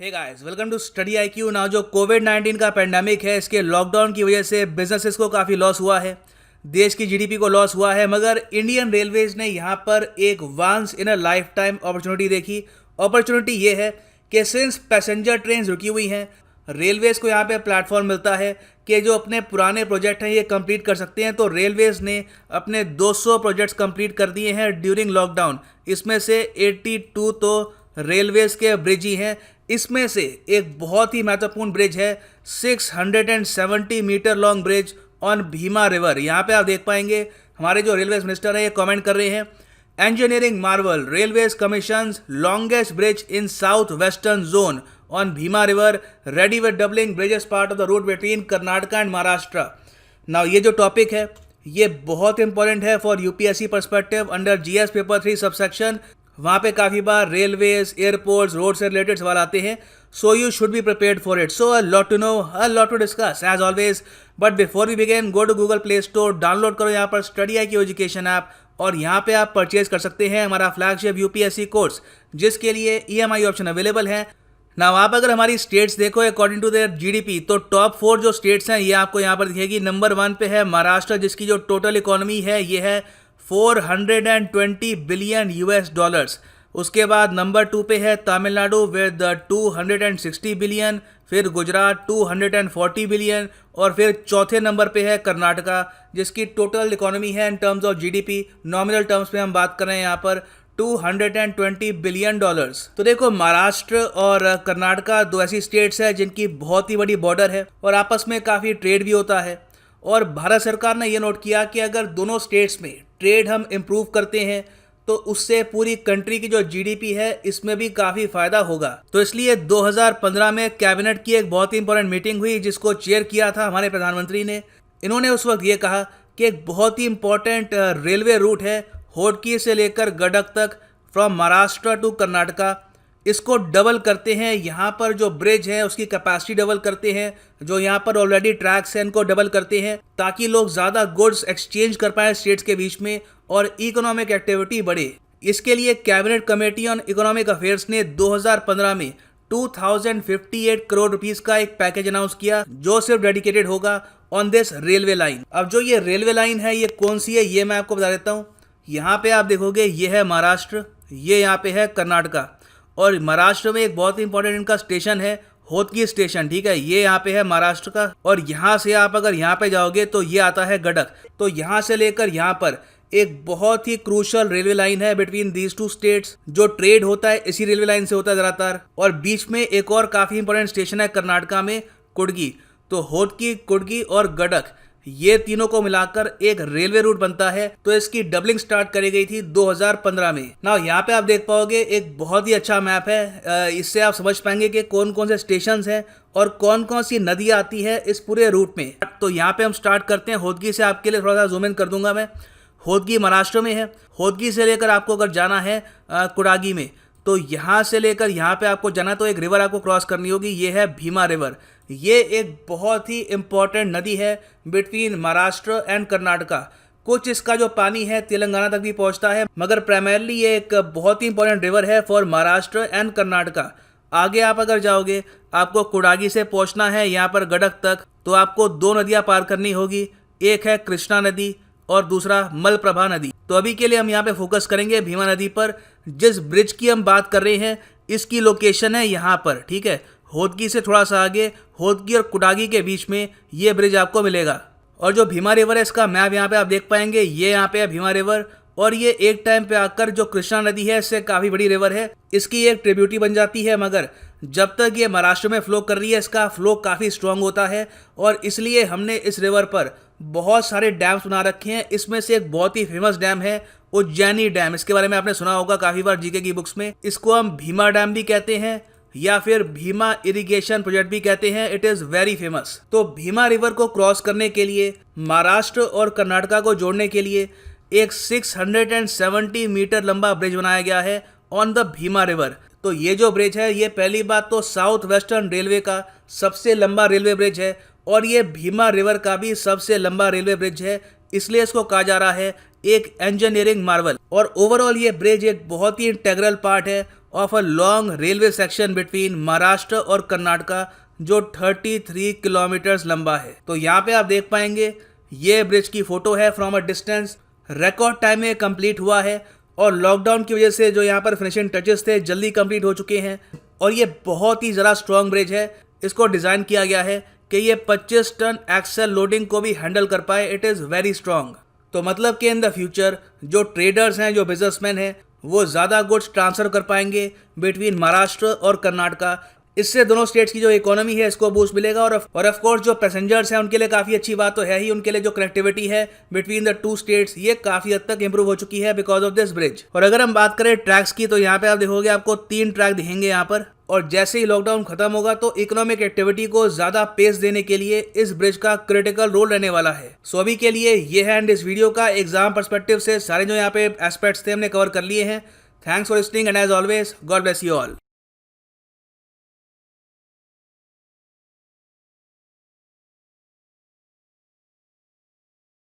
Hey guys, welcome to study IQ। ना जो कोविड-19 का पेंडेमिक है, इसके लॉकडाउन की वजह से बिजनेसेस को काफ़ी लॉस हुआ है, देश की जीडीपी को लॉस हुआ है, मगर इंडियन रेलवेज ने यहाँ पर एक once in a lifetime opportunity देखी। अपॉर्चुनिटी ये है कि सिंस पैसेंजर ट्रेन रुकी हुई हैं, रेलवेज को यहाँ पे प्लेटफॉर्म मिलता है कि जो अपने पुराने प्रोजेक्ट हैं ये कंप्लीट कर सकते हैं। तो रेलवेज ने अपने 200 प्रोजेक्ट्स कंप्लीट कर दिए हैं ड्यूरिंग लॉकडाउन। इसमें से 82 तो रेलवेज के ब्रिज ही हैं। इसमें से एक बहुत ही महत्वपूर्ण ब्रिज है 670 metre long bridge on Bhima river. यहाँ पे आप देख पाएंगे हमारे जो रेलवेज मिनिस्टर हैं ये कमेंट कर रहे हैं, engineering marvel, railways commissions longest bridge in south western zone on Bhima river, ready with doubling bridges part of the route between Karnataka and Maharashtra। now ये जो टॉपिक है ये बहुत इंपॉर्टेंट है for UPSC perspective under GS paper 3 subsection. वहाँ पे काफ़ी बार रेलवेज, एयरपोर्ट्स, रोड से रिलेटेड सवाल आते हैं, so you should be prepared for it. So a lot to know, a lot to discuss as always. But before we begin, go to Google Play Store, download करो यहाँ पर study IQ education app, और यहाँ पे आप purchase कर सकते हैं हमारा फ्लैगशिप यूपीएससी कोर्स, जिसके लिए EMI ऑप्शन अवेलेबल है। ना आप अगर हमारी स्टेट्स देखो अकॉर्डिंग टू देयर जीडीपी, तो टॉप 4 जो स्टेट्स हैं ये आपको यहाँ पर दिखेगी। नंबर 1 पे है महाराष्ट्र, जिसकी जो टोटल इकोनॉमी है ये है 420 बिलियन US डॉलर्स। उसके बाद नंबर 2 पे है तमिलनाडु विद 260 बिलियन, फिर गुजरात 240 बिलियन, और फिर चौथे नंबर पे है कर्नाटका, जिसकी टोटल इकोनॉमी है in terms of GDP, nominal terms में हम बात कर रहे हैं यहाँ पर 220 बिलियन डॉलर्स। तो देखो, महाराष्ट्र और कर्नाटका दो ऐसी स्टेट्स हैं जिनकी बहुत ही बड़ी बॉर्डर है और आपस में काफ़ी ट्रेड भी होता है। और भारत सरकार ने ये नोट किया कि अगर दोनों स्टेट्स में ट्रेड हम इम्प्रूव करते हैं तो उससे पूरी कंट्री की जो जीडीपी है इसमें भी काफ़ी फायदा होगा। तो इसलिए 2015 में कैबिनेट की एक बहुत ही इंपॉर्टेंट मीटिंग हुई जिसको चेयर किया था हमारे प्रधानमंत्री ने। इन्होंने उस वक्त ये कहा कि एक बहुत ही इंपॉर्टेंट रेलवे रूट है होडकी से लेकर गडक तक, फ्रॉम महाराष्ट्र टू कर्नाटका, इसको डबल करते हैं। यहाँ पर जो ब्रिज है उसकी कैपेसिटी डबल करते हैं, जो यहाँ पर ऑलरेडी ट्रैक्स हैं इनको डबल करते हैं, ताकि लोग ज़्यादा गुड्स एक्सचेंज कर पाएँ स्टेट्स के बीच में और इकोनॉमिक एक्टिविटी बढ़े। इसके लिए cabinet committee on economic affairs ने 2015 में 2058 करोड़ रुपीस का एक पैकेज अनाउंस किया जो सिर्फ डेडिकेटेड होगा ऑन दिस रेलवे लाइन। अब जो ये रेलवे लाइन है ये कौन सी है ये मैं आपको बता देता हूँ। यहाँ पे आप देखोगे ये है महाराष्ट्र, ये यहाँ पे है कर्नाटका, और महाराष्ट्र में एक बहुत इंपॉर्टेंट इनका स्टेशन है होडकी स्टेशन, ठीक है, ये यहाँ पे है महाराष्ट्र का। और यहाँ से आप अगर यहाँ पे जाओगे तो ये आता है गडक। तो यहाँ से लेकर यहाँ पर एक बहुत ही क्रूशल रेलवे लाइन है बिटवीन दीज टू स्टेट्स। जो ट्रेड होता है इसी रेलवे लाइन से होता है ज़्यादातर। और बीच में एक और काफ़ी इंपॉर्टेंट स्टेशन है कर्नाटका में, कुडगी। तो होडकी, कुडगी और गडक, ये तीनों को मिलाकर एक रेलवे रूट बनता है। तो इसकी डबलिंग स्टार्ट करी गई थी 2015 में। ना यहाँ पे आप देख पाओगे एक बहुत ही अच्छा मैप है, इससे आप समझ पाएंगे कि कौन कौन से स्टेशन हैं और कौन कौन सी नदी आती है इस पूरे रूट में। तो यहाँ पे हम स्टार्ट करते हैं होडकी से। आपके लिए थोड़ा सा जूम इन कर दूंगा मैं। होडकी महाराष्ट्र में है। होडकी से लेकर आपको अगर जाना है कुडागी में, तो यहाँ से लेकर यहाँ पे आपको जाना, तो एक रिवर आपको क्रॉस करनी होगी, ये है भीमा रिवर। ये एक बहुत ही इम्पॉर्टेंट नदी है बिटवीन महाराष्ट्र एंड कर्नाटका। कुछ इसका जो पानी है तेलंगाना तक भी पहुँचता है, मगर प्राइमरली ये एक बहुत ही इंपॉर्टेंट रिवर है फॉर महाराष्ट्र एंड कर्नाटका। आगे आप अगर जाओगे, आपको कुडागी से पहुँचना है यहाँ पर गडक तक, तो आपको 2 नदियाँ पार करनी होगी। एक है कृष्णा नदी और दूसरा मलप्रभा नदी। तो अभी के लिए हम यहाँ पे फोकस करेंगे भीमा नदी पर। जिस ब्रिज की हम बात कर रहे हैं इसकी लोकेशन है यहाँ पर, ठीक है, होडकी से थोड़ा सा आगे, होडकी और कुडागी के बीच में ये ब्रिज आपको मिलेगा। और जो भीमा रिवर है इसका मैप यहाँ पे आप देख पाएंगे, ये यहाँ पे है भीमा रिवर, और ये एक टाइम पे आकर जो कृष्णा नदी है इससे काफ़ी बड़ी रिवर है, इसकी एक ट्रिब्यूटी बन जाती है। मगर जब तक ये महाराष्ट्र में फ्लो कर रही है इसका फ्लो काफ़ी स्ट्रांग होता है, और इसलिए हमने इस रिवर पर बहुत सारे डैम्स बना रखे हैं। इसमें से एक बहुत ही फेमस डैम है उज्जैनी डैम। इसके बारे में आपने सुना होगा काफ़ी बार जीके की बुक्स में। इसको हम भीमा डैम भी कहते हैं या फिर भीमा इरिगेशन प्रोजेक्ट भी कहते हैं। It is very famous. तो भीमा रिवर को क्रॉस करने के लिए, महाराष्ट्र और कर्नाटका को जोड़ने के लिए एक 670 मीटर लंबा ब्रिज बनाया गया है ऑन द भीमा रिवर। तो ये जो ब्रिज है ये पहली बात तो साउथ वेस्टर्न रेलवे का सबसे लंबा रेलवे ब्रिज है, और ये भीमा रिवर का भी सबसे लंबा रेलवे ब्रिज है, इसलिए इसको कहा जा रहा है एक इंजीनियरिंग मार्वल। और ओवरऑल ये ब्रिज एक बहुत ही इंटेग्रल पार्ट है of a long railway section between Maharashtra और कर्नाटका जो 33 किलोमीटर्स लंबा है। तो यहाँ पे आप देख पाएंगे ये ब्रिज की फोटो है from a distance. Record time में कंप्लीट हुआ है और लॉकडाउन की वजह से जो यहाँ पर फिनिशिंग टचेस थे जल्दी कंप्लीट हो चुके हैं और ये बहुत ही ज़्यादा स्ट्रॉन्ग ब्रिज है। इसको डिज़ाइन किया गया है कि ये 25 टन एक्सेल लोडिंग को भी हैंडल कर पाए। It is very strong. तो मतलब कि इन द फ्यूचर जो ट्रेडर्स हैं, जो बिजनेसमैन हैं, वो ज़्यादा गुड्स ट्रांसफ़र कर पाएंगे बिटवीन महाराष्ट्र और कर्नाटका। इससे दोनों स्टेट्स की जो इकोनॉमी है इसको बूस्ट मिलेगा और ऑफ कोर्स जो पैसेंजर्स हैं उनके लिए काफ़ी अच्छी बात तो है ही। उनके लिए जो कनेक्टिविटी है बिटवीन द टू स्टेट्स ये काफ़ी हद तक इंप्रूव हो चुकी है बिकॉज ऑफ दिस ब्रिज। और अगर हम बात करें ट्रैक्स की तो यहाँ पे आप देखोगे आपको 3 ट्रैक दिखेंगे यहाँ पर। और जैसे ही लॉकडाउन खत्म होगा तो इकोनॉमिक एक्टिविटी को ज़्यादा पेस देने के लिए इस ब्रिज का क्रिटिकल रोल रहने वाला है। सो अभी के लिए ये है एंड इस वीडियो का एग्जाम पर्सपेक्टिव से सारे जो यहाँ पे एस्पेक्ट्स थे हमने कवर कर लिए हैं। Thanks for listening and as always God bless you all.